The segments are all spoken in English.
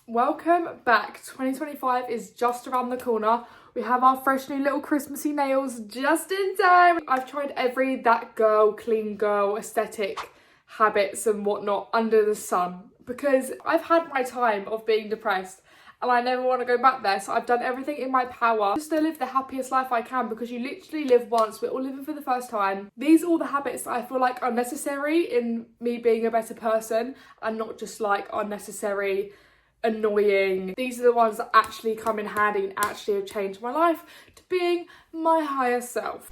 Welcome back. 2025 is just around the corner. We have our fresh new little Christmassy nails just in time. I've tried every that girl, clean girl aesthetic habits and whatnot under the sun because I've had my time of being depressed and I never want to go back there. So I've done everything in my power just to live the happiest life I can, because you literally live once. We're all living for the first time. These are all the habits that I feel like are necessary in me being a better person and not just like unnecessary, annoying. These are the ones that actually come in handy and actually have changed my life to being my higher self.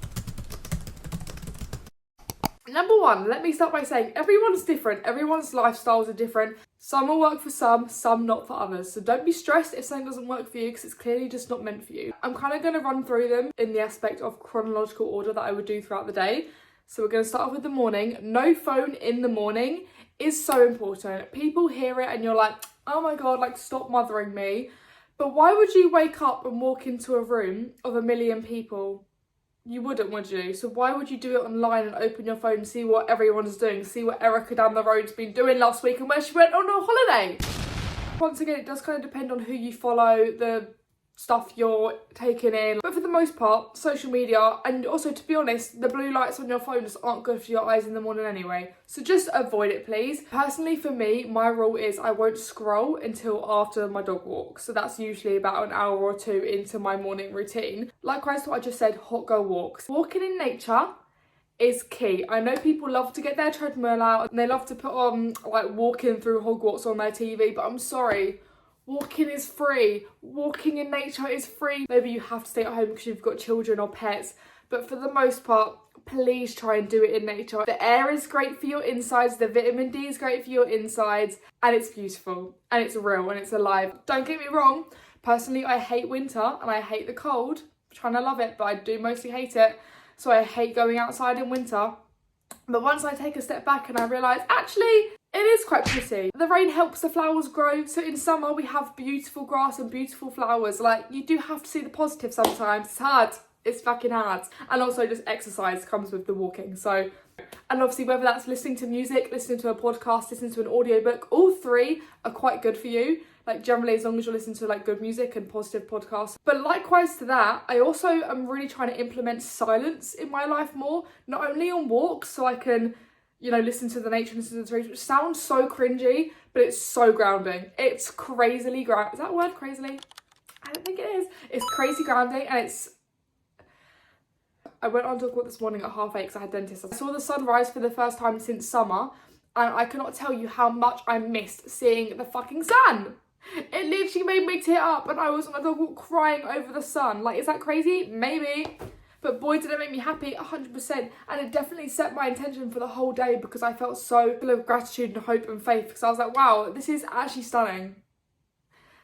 Number one, let me start by saying everyone's different. Everyone's lifestyles are different. Some will work for some not for others. So don't be stressed if something doesn't work for you, because it's clearly just not meant for you. I'm kind of going to run through them in the aspect of chronological order that I would do throughout the day. So we're going to start off with the morning. No phone in the morning is so important. People hear it and you're like, oh my God, like stop mothering me. But why would you wake up and walk into a room of 1 million people? You wouldn't, would you? So why would you do it online and open your phone and see what everyone's doing? See what Erica down the road's been doing last week and where she went on a holiday? Once again, it does kind of depend on who you follow, the stuff you're taking in. But for the most part, social media, and also to be honest, the blue lights on your phone just aren't good for your eyes in the morning anyway. So just avoid it, please. Personally, for me, my rule is I won't scroll until after my dog walks. So that's usually about an hour or two into my morning routine. Likewise to what I just said, hot girl walks. Walking in nature is key. I know people love to get their treadmill out and they love to put on like walking through Hogwarts on their TV, but I'm sorry. Walking is free. Walking in nature is free. Maybe you have to stay at home because you've got children or pets, but for the most part, please try and do it in nature. The air is great for your insides, the vitamin D is great for your insides, and it's beautiful, and it's real, and it's alive. Don't get me wrong, personally I hate winter and I hate the cold. I'm trying to love it, but I do mostly hate it. So I hate going outside in winter. But once I take a step back and I realise, actually, it is quite pretty. The rain helps the flowers grow. So in summer, we have beautiful grass and beautiful flowers. Like, you do have to see the positive sometimes. It's hard. It's fucking hard. And also just exercise comes with the walking. So, and obviously whether that's listening to music, listening to a podcast, listening to an audiobook, all three are quite good for you. Like generally, as long as you're listening to like good music and positive podcasts. But likewise to that, I also am really trying to implement silence in my life more, not only on walks so I can, you know, listen to the nature and listen to the trees, which sounds so cringy, but it's so grounding. It's crazily grounding. Is that a word, crazily? I don't think it is. It's crazy grounding, and it's... I went on to walk this morning at 8:30 because I had dentist. I saw the sun rise for the first time since summer, and I cannot tell you how much I missed seeing the fucking sun. It literally made me tear up, and I was on a dog walk crying over the sun. Like, is that crazy? Maybe. But boy, did it make me happy, 100%. And it definitely set my intention for the whole day, because I felt so full of gratitude and hope and faith, because I was like, wow, this is actually stunning.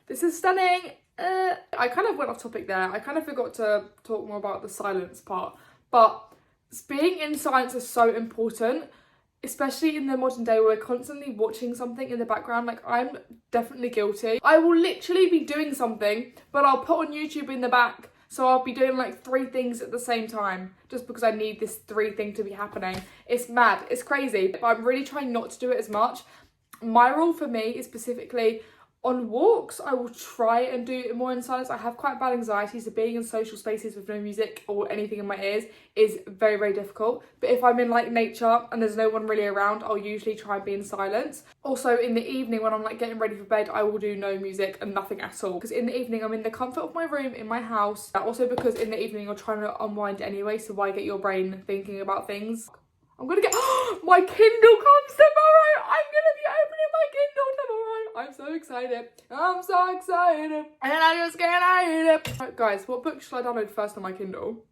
This is stunning. I kind of went off topic there. I kind of forgot to talk more about the silence part. But being in silence is so important, especially in the modern day where we're constantly watching something in the background. Like, I'm definitely guilty. I will literally be doing something, but I'll put on YouTube in the back. So I'll be doing like 3 things at the same time just because I need this 3 thing to be happening. It's mad, it's crazy, but I'm really trying not to do it as much. My rule for me is specifically on walks, I will try and do it more in silence. I have quite bad anxiety, so being in social spaces with no music or anything in my ears is very, very difficult. But if I'm in like nature and there's no one really around, I'll usually try and be in silence. Also in the evening when I'm like getting ready for bed, I will do no music and nothing at all. Because in the evening, I'm in the comfort of my room, in my house. Also because in the evening, you're trying to unwind anyway, so why get your brain thinking about things? I'm gonna get, my Kindle comes tomorrow! I'm gonna be opening my Kindle tomorrow! I'm so excited. I'm so excited. And I just can't hide it. Right, guys, what book should I download first on my Kindle?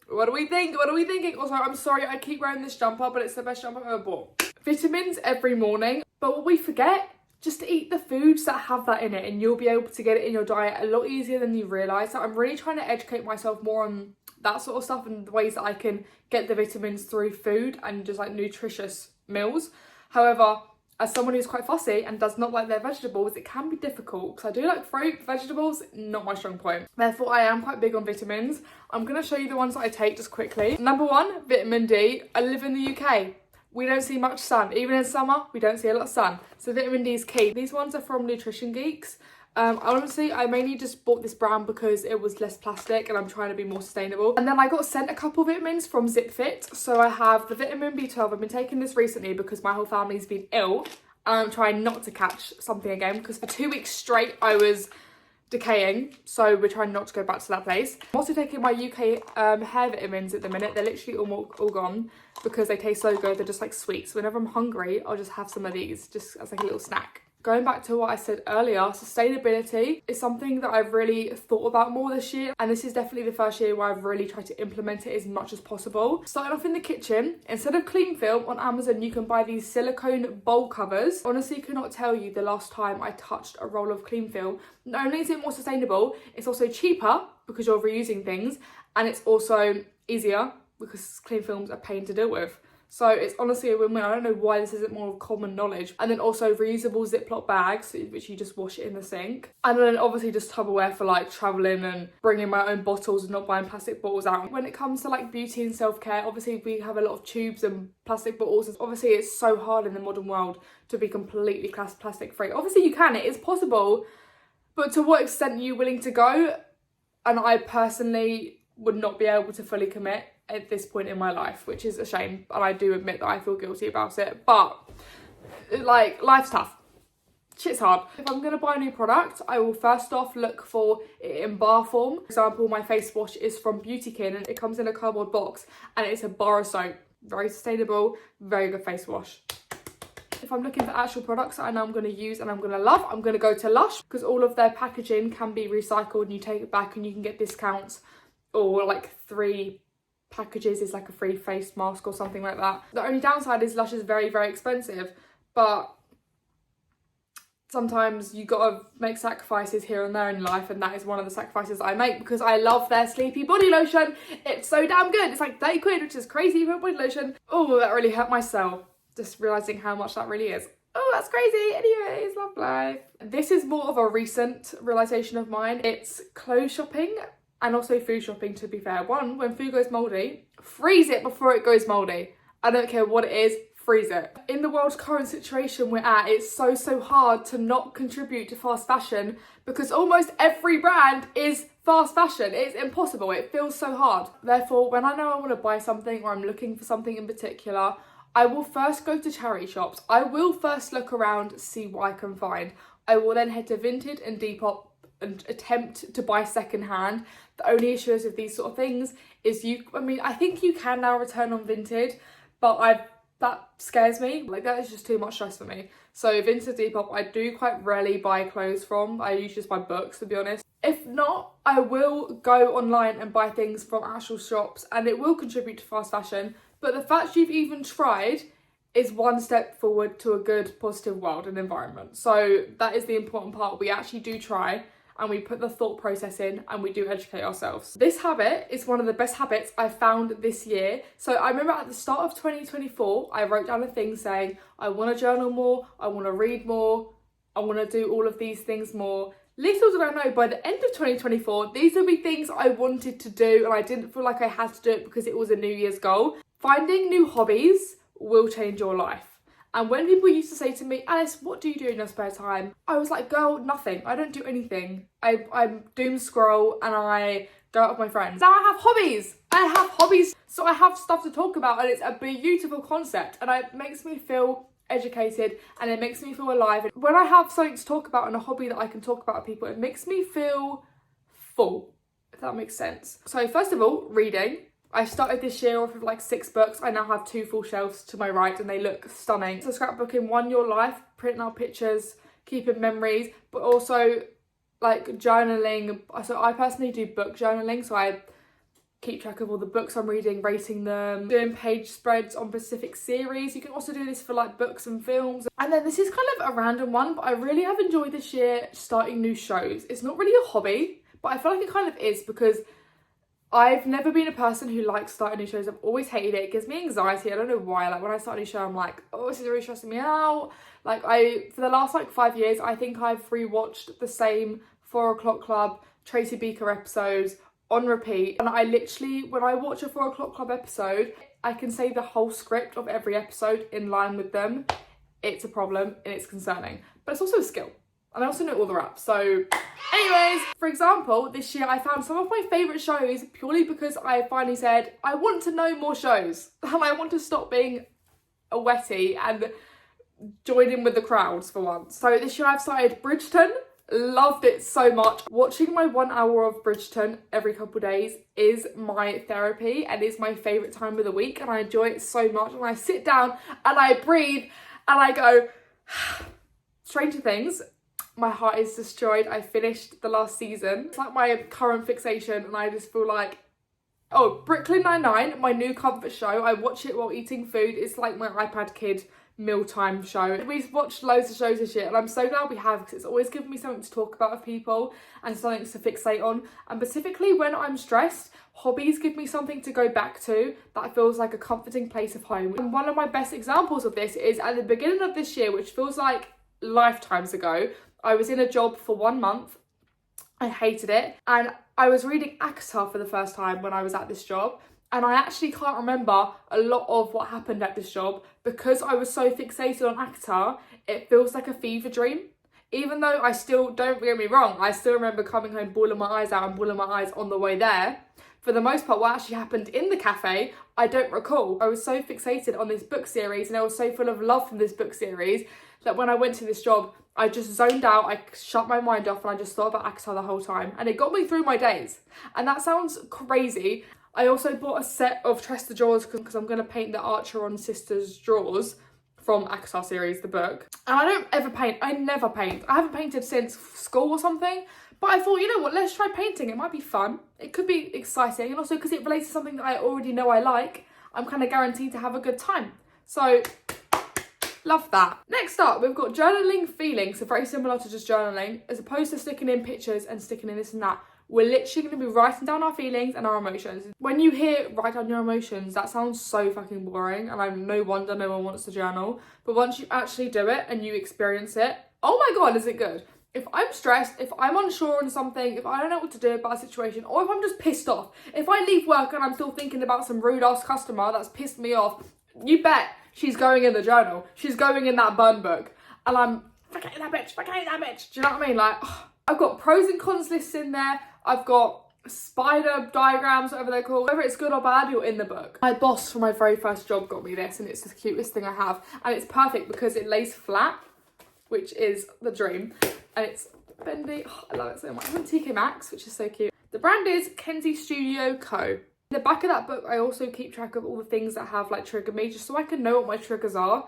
What do we think? What are we thinking? Also, I'm sorry I keep wearing this jumper, but it's the best jumper I've ever bought. Vitamins every morning. But what we forget, just to eat the foods that have that in it, and you'll be able to get it in your diet a lot easier than you realise. So I'm really trying to educate myself more on that sort of stuff and the ways that I can get the vitamins through food and just like nutritious meals. However, as someone who's quite fussy and does not like their vegetables, it can be difficult because I do like fruit, vegetables, not my strong point. Therefore, I am quite big on vitamins. I'm going to show you the ones that I take just quickly. Number 1, vitamin D. I live in the UK. we don't see much sun. Even in summer, we don't see a lot of sun. So vitamin D is key. These ones are from Nutrition Geeks. Honestly, I mainly just bought this brand because it was less plastic and I'm trying to be more sustainable. And then I got sent a couple vitamins from ZipFit. So I have the vitamin B12. I've been taking this recently because my whole family's been ill. And I'm trying not to catch something again because for 2 weeks straight I was decaying, so we're trying not to go back to that place. I'm also taking my UK hair vitamins at the minute. They're literally all gone because they taste so good. They're just like sweet, so whenever I'm hungry I'll just have some of these just as like a little snack. Going back to what I said earlier, sustainability is something that I've really thought about more this year, and this is definitely the first year where I've really tried to implement it as much as possible. Starting off in the kitchen, instead of cling film on Amazon, you can buy these silicone bowl covers. Honestly, cannot tell you the last time I touched a roll of cling film. Not only is it more sustainable, it's also cheaper because you're reusing things, and it's also easier because cling films are a pain to deal with. So it's honestly a win-win. I don't know why this isn't more common knowledge. And then also reusable Ziploc bags, which you just wash it in the sink. And then obviously just Tupperware for like traveling and bringing my own bottles and not buying plastic bottles out. When it comes to like beauty and self-care, obviously we have a lot of tubes and plastic bottles. Obviously it's so hard in the modern world to be completely plastic free. Obviously you can, it is possible, but to what extent are you willing to go? And I personally would not be able to fully commit at this point in my life, which is a shame, and I do admit that I feel guilty about it, but like life's tough, shit's hard. If I'm gonna buy a new product, I will first off look for it in bar form. For example, my face wash is from Beautykin and it comes in a cardboard box and it's a bar of soap. Very sustainable, very good face wash. If I'm looking for actual products that I know I'm going to use and I'm going to love, I'm going to go to Lush because all of their packaging can be recycled and you take it back and you can get discounts, or like 3 packages is like a free face mask or something like that. The only downside is Lush is very, very expensive, but sometimes you gotta make sacrifices here and there in life, and that is one of the sacrifices I make because I love their Sleepy body lotion. It's so damn good. It's like 30 quid, which is crazy for a body lotion. Oh, that really hurt my soul, just realising how much that really is. Oh, that's crazy. Anyways, love life. This is more of a recent realisation of mine. It's clothes shopping and also food shopping, to be fair. One, when food goes mouldy, freeze it before it goes mouldy. I don't care what it is, freeze it. In the world's current situation we're at, it's so hard to not contribute to fast fashion because almost every brand is fast fashion. It's impossible, it feels so hard. Therefore, when I know I want to buy something or I'm looking for something in particular, I will first go to charity shops. I will first look around, see what I can find. I will then head to Vinted and Depop and attempt to buy secondhand. The only issue is with these sort of things is I think you can now return on Vinted, but that scares me. Like, that is just too much stress for me. So Vinted, Depop, I do quite rarely buy clothes from. I usually just buy books, to be honest. If not, I will go online and buy things from actual shops, and it will contribute to fast fashion. But the fact you've even tried is one step forward to a good, positive world and environment. So that is the important part. We actually do try, and we put the thought process in, and we do educate ourselves. This habit is one of the best habits I found this year. So I remember at the start of 2024, I wrote down a thing saying, I want to journal more, I want to read more, I want to do all of these things more. Little did I know, by the end of 2024, these would be things I wanted to do, and I didn't feel like I had to do it because it was a New Year's goal. Finding new hobbies will change your life. And when people used to say to me, Alice, what do you do in your spare time? I was like, girl, nothing. I don't do anything. I doom scroll and I go out with my friends. Now I have hobbies. So I have stuff to talk about, and it's a beautiful concept, and it makes me feel educated and it makes me feel alive. And when I have something to talk about and a hobby that I can talk about with people, it makes me feel full, if that makes sense. So first of all, reading. I started this year off with like 6 books. I now have 2 full shelves to my right and they look stunning. So scrapbooking, your life, printing out pictures, keeping memories, but also like journaling. So I personally do book journaling, so I keep track of all the books I'm reading, rating them, doing page spreads on specific series. You can also do this for like books and films. And then this is kind of a random one, but I really have enjoyed this year starting new shows. It's not really a hobby, but I feel like it kind of is because I've never been a person who likes starting new shows. I've always hated it. It gives me anxiety. I don't know why. Like when I start a new show, I'm like, oh, this is really stressing me out. Like for the last like 5 years, I think I've rewatched the same 4 O'Clock Club, Tracy Beaker episodes on repeat. And I literally, when I watch a 4 O'Clock Club episode, I can say the whole script of every episode in line with them, it's a problem and it's concerning. But it's also a skill. And I also know all the raps. So anyways, for example, this year I found some of my favourite shows purely because I finally said, I want to know more shows. And I want to stop being a wetty and join in with the crowds for once. So this year I've started Bridgerton. Loved it so much. Watching my 1 hour of Bridgerton every couple of days is my therapy and is my favourite time of the week, and I enjoy it so much. And I sit down and I breathe and I go, Stranger Things, my heart is destroyed. I finished the last season. It's like my current fixation, and I just feel like, oh, Brooklyn Nine-Nine, my new comfort show. I watch it while eating food. It's like my iPad kid mealtime show. We've watched loads of shows this year and I'm so glad we have, because it's always given me something to talk about with people and something to fixate on. And specifically when I'm stressed, hobbies give me something to go back to that feels like a comforting place of home. And one of my best examples of this is at the beginning of this year, which feels like lifetimes ago. I was in a job for 1 month. I hated it, and I was reading ACOTAR for the first time when I was at this job. And I actually can't remember a lot of what happened at this job because I was so fixated on ACOTAR. It feels like a fever dream. Even though I still, don't get me wrong, I still remember coming home bawling my eyes out and bawling my eyes on the way there. For the most part, what actually happened in the cafe, I don't recall. I was so fixated on this book series and I was so full of love for this book series that when I went to this job, I just zoned out, I shut my mind off, and I just thought about ACOTAR the whole time. And it got me through my days. And that sounds crazy. I also bought a set of Trester drawers because I'm going to paint the Archer Sisters drawers from ACOTAR series, the book. And I don't ever paint. I never paint. I haven't painted since school or something. But I thought, you know what, let's try painting. It might be fun. It could be exciting. And also because it relates to something that I already know I like, I'm kind of guaranteed to have a good time. So, love that. Next up, we've got journaling feelings. So very similar to just journaling. As opposed to sticking in pictures and sticking in this and that, we're literally going to be writing down our feelings and our emotions. When you hear write down your emotions, that sounds so fucking boring, and I'm no wonder no one wants to journal. But once you actually do it and you experience it, oh my god, is it good. If I'm stressed, if I'm unsure on something, if I don't know what to do about a situation, or if I'm just pissed off, if I leave work and I'm still thinking about some rude ass customer that's pissed me off, you bet she's going in the journal. She's going in that burn book. And I'm, forget that bitch. Do you know what I mean? Like, I've got pros and cons lists in there. I've got spider diagrams, whatever they're called. Whether it's good or bad, you're in the book. My boss for my very first job got me this, and it's the cutest thing I have. And it's perfect because it lays flat, which is the dream. And it's bendy. Oh, I love it so much. It's from TK Maxx, which is so cute. The brand is 𝘔𝘰𝘤𝘪𝘁. In the back of that book, I also keep track of all the things that have like triggered me, just so I can know what my triggers are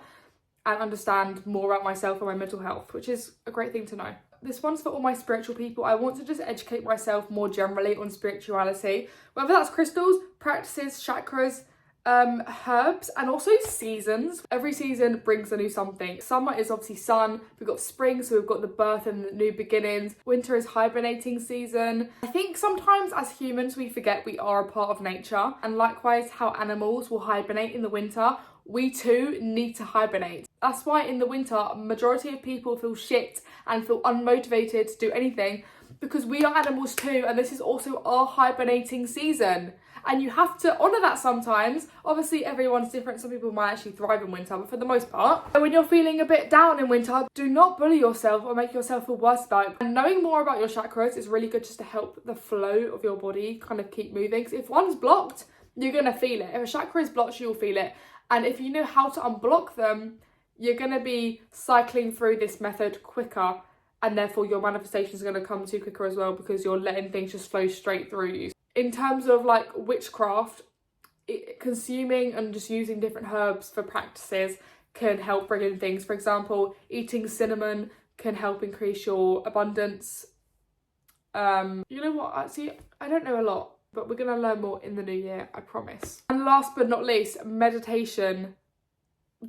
and understand more about myself and my mental health, which is a great thing to know. This one's for all my spiritual people. I want to just educate myself more generally on spirituality, whether that's crystals, practices, chakras, herbs, and also seasons. Every season brings a new something. Summer is obviously sun. We've got spring, so we've got the birth and the new beginnings. Winter is hibernating season. I think sometimes as humans we forget we are a part of nature, and likewise how animals will hibernate in the winter, we too need to hibernate. That's why in the winter, majority of people feel shit and feel unmotivated to do anything, because we are animals too, and this is also our hibernating season. And you have to honour that sometimes. Obviously, everyone's different. Some people might actually thrive in winter, but for the most part, when you're feeling a bit down in winter, do not bully yourself or make yourself feel worse about it. And knowing more about your chakras is really good just to help the flow of your body kind of keep moving. Because if one's blocked, you're going to feel it. If a chakra is blocked, you'll feel it. And if you know how to unblock them, you're going to be cycling through this method quicker, and therefore your manifestations are going to come to you quicker as well, because you're letting things just flow straight through you. In terms of like witchcraft, consuming and just using different herbs for practices can help bring in things. For example, eating cinnamon can help increase your abundance. You know what, actually, I don't know a lot, but we're going to learn more in the new year, I promise. And last but not least, meditation.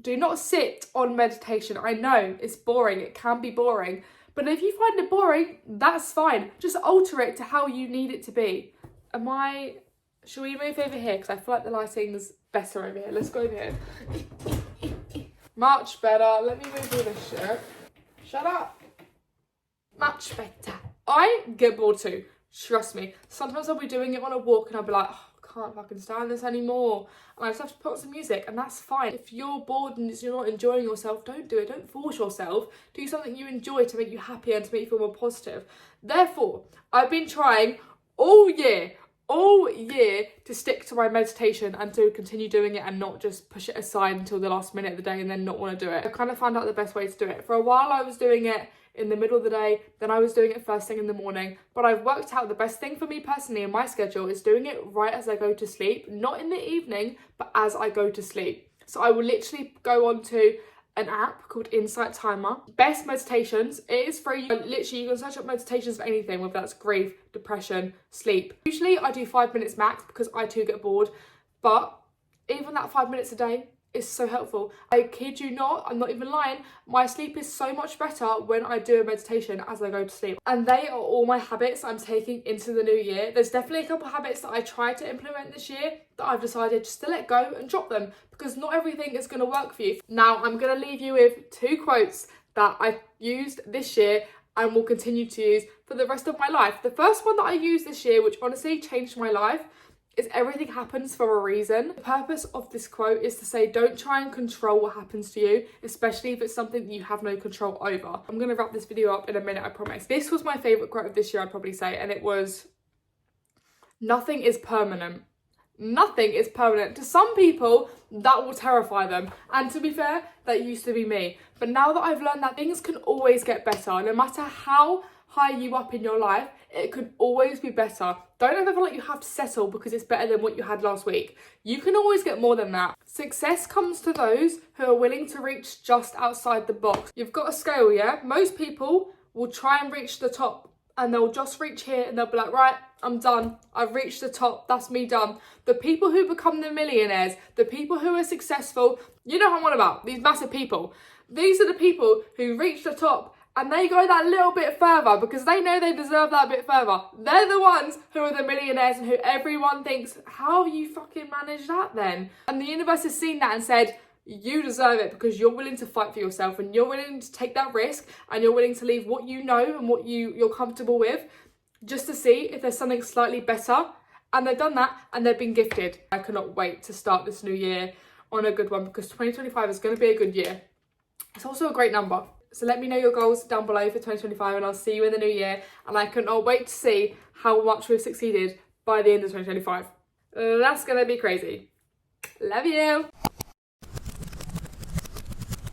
Do not sit on meditation. I know it's boring, it can be boring, but if you find it boring, that's fine. Just alter it to how you need it to be. Shall we move over here? Because I feel like the lighting's better over here. Let's go over here. Much better. Let me move all this shit. Shut up. Much better. I get bored too. Trust me. Sometimes I'll be doing it on a walk and I'll be like, oh, can't fucking stand this anymore. And I just have to put on some music, and that's fine. If you're bored and you're not enjoying yourself, don't do it. Don't force yourself. Do something you enjoy to make you happy and to make you feel more positive. Therefore, I've been trying all year to stick to my meditation and to continue doing it and not just push it aside until the last minute of the day and then not want to do it. I kind of found out the best way to do it. For a while I was doing it in the middle of the day, then I was doing it first thing in the morning, but I've worked out the best thing for me personally in my schedule is doing it right as I go to sleep, not in the evening, but as I go to sleep. So I will literally go on to an app called Insight Timer. Best meditations. It is free. Literally, you can search up meditations for anything, whether that's grief, depression, sleep. Usually I do 5 minutes max because I too get bored, but even that 5 minutes a day is so helpful. I kid you not, I'm not even lying, my sleep is so much better when I do a meditation as I go to sleep. And they are all my habits I'm taking into the new year. There's definitely a couple habits that I tried to implement this year that I've decided just to let go and drop them because not everything is going to work for you. Now I'm going to leave you with 2 quotes that I used this year and will continue to use for the rest of my life. The first one that I used this year, which honestly changed my life, is everything happens for a reason. The purpose of this quote is to say don't try and control what happens to you, especially if it's something that you have no control over. I'm going to wrap this video up in a minute, I promise. This was my favourite quote of this year, I'd probably say, and it was, nothing is permanent. Nothing is permanent. To some people, that will terrify them. And to be fair, that used to be me. But now that I've learned that things can always get better, no matter how high you up in your life, it could always be better. Don't ever feel like you have to settle because it's better than what you had last week. You can always get more than that. Success comes to those who are willing to reach just outside the box. You've got a scale, yeah? Most people will try and reach the top and they'll just reach here and they'll be like, right, I'm done. I've reached the top. That's me done. The people who become the millionaires, the people who are successful, you know what I'm on about, these massive people. These are the people who reach the top and they go that little bit further because they know they deserve that bit further. They're the ones who are the millionaires and who everyone thinks, how have you fucking managed that then? And the universe has seen that and said, you deserve it because you're willing to fight for yourself and you're willing to take that risk and you're willing to leave what you know and what you're comfortable with just to see if there's something slightly better. And they've done that and they've been gifted. I cannot wait to start this new year on a good one because 2025 is going to be a good year. It's also a great number. So let me know your goals down below for 2025 and I'll see you in the new year. And I cannot wait to see how much we've succeeded by the end of 2025. That's going to be crazy. Love you.